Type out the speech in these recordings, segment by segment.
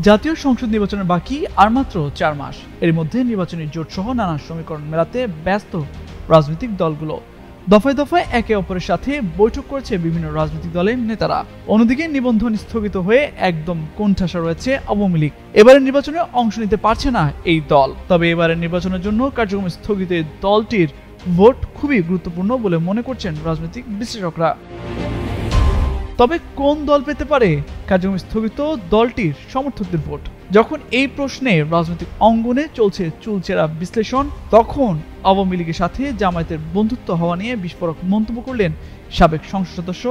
জাতীয় সংসদ নির্বাচনের বাকি আর মাত্র 4 মাস। এর মধ্যে নির্বাচনী জোট সহ নানা সমীকরণ মেলাতে ব্যস্ত রাজনৈতিক দলগুলো। দফায় দফায় একে অপরের সাথে বৈঠক করেছে বিভিন্ন রাজনৈতিক দলের নেতারা। অন্যদিকে নিবন্ধন স্থগিত হয়ে একদম কোণঠাসা রয়েছে আওয়ামী লীগ। এবারের নির্বাচনে অংশ নিতে পারছে না এই দল। তবে এবারের নির্বাচনের জন্য কার্যক্রম স্থগিত দলটির ভোট খুবই গুরুত্বপূর্ণ বলে মনে করছেন রাজনৈতিক বিশ্লেষকরা। তবে কোন দল পেতে পারে কার্যক্রম স্থগিত দলটির সমর্থকদের ভোট? যখন এই প্রশ্নে রাজনৈতিক অঙ্গনে চলছে চুলচেরা বিশ্লেষণ, তখন আওয়ামী লীগের সাথে জামায়াতের বন্ধুত্ব হওয়া নিয়ে বিস্ফোরক মন্তব্য করলেন সাবেক সংসদ সদস্য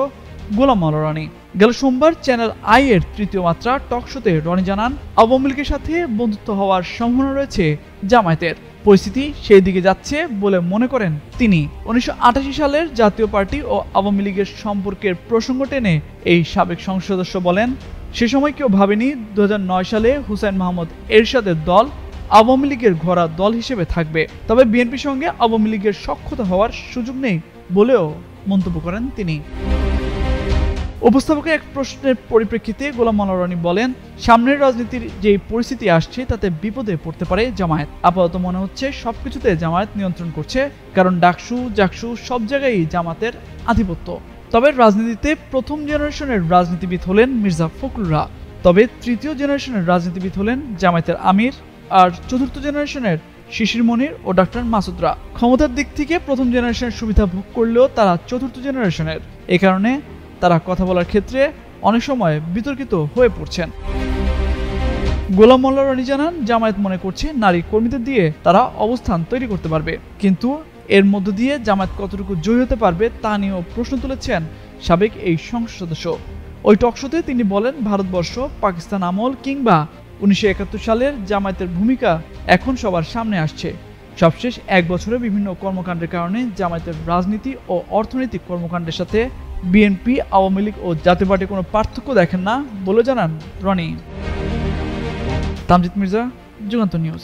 গোলাম মাওলা রনি। গেল সোমবার চ্যানেল আই এর তৃতীয় মাত্রা টক শোতে রনি জানান, আওয়ামী লীগের সাথে বন্ধুত্ব হওয়ার সম্ভাবনা রয়েছে জামায়াতের। পরিস্থিতি সেই দিকে যাচ্ছে বলে মনে করেন তিনি। 1988 সালের জাতীয় পার্টি ও আওয়ামী লীগের সম্পর্কের প্রসঙ্গ টেনে এই সাবেক সংসদ সদস্য বলেন, সে সময় কেউ ভাবেনি 2009 সালে হুসাইন মাহমুদ এরশাদের দল আওয়ামী লীগের ঘোড়া দল হিসেবে থাকবে। তবে বিএনপির সঙ্গে আওয়ামী লীগের সখ্যতা হওয়ার সুযোগ নেই বলেও মন্তব্য করেন তিনি। উপস্থাপকের এক প্রশ্নের পরিপ্রেক্ষিতে গোলাম মাওলা রনি বলেন, সামনের রাজনীতির যে পরিস্থিতি আসছে তাতে বিপদে পড়তে পারে জামায়াত। আপাতত মনে হচ্ছে সবকিছুতে জামায়াত নিয়ন্ত্রণ করছে, কারণ ডাকসু জাকসু সব জায়গায় জামাতের আধিপত্য। তবে রাজনীতিতে প্রথম জেনারেশনের রাজনীতিবিদ হলেন মির্জা ফখরুলরা, তবে তৃতীয় জেনারেশনের রাজনীতিবিদ হলেন জামায়াতের আমির, আর চতুর্থ জেনারেশনের শিশির মনির ও ডক্টর মাসুদরা। ক্ষমতার দিক থেকে প্রথম জেনারেশনের সুবিধা ভোগ করলেও তারা চতুর্থ জেনারেশনের। এ কারণে তারা কথা বলার ক্ষেত্রে অনেক সময় বিতর্কিত হয়ে পড়ছেন। গোলাম মাওলা রনি জানান, জামায়াত মনে করছে নারী কর্মীদের দিয়ে তারা অবস্থান তৈরি করতে পারবে, কিন্তু এর মধ্য দিয়ে জামায়াত কতটুকু জয়ী হতে পারবে তা নিয়েও প্রশ্ন তুলেছেন সাবেক এই সংসদ সদস্য। ওই টকশোতে তিনি বলেন, ভারতবর্ষ, পাকিস্তান আমল কিংবা 1971 সালের জামায়াতের ভূমিকা এখন সবার সামনে আসছে। সবশেষ এক বছরে বিভিন্ন কর্মকাণ্ডের কারণে জামায়াতের রাজনীতি ও অর্থনৈতিক কর্মকাণ্ডের সাথে বিএনপি, আওয়ামী লীগ ও জাতীয় পার্টি কোনো পার্থক্য দেখেন না বলে জানান রনি। তামজিদ মির্জা, যুগান্তর নিউজ।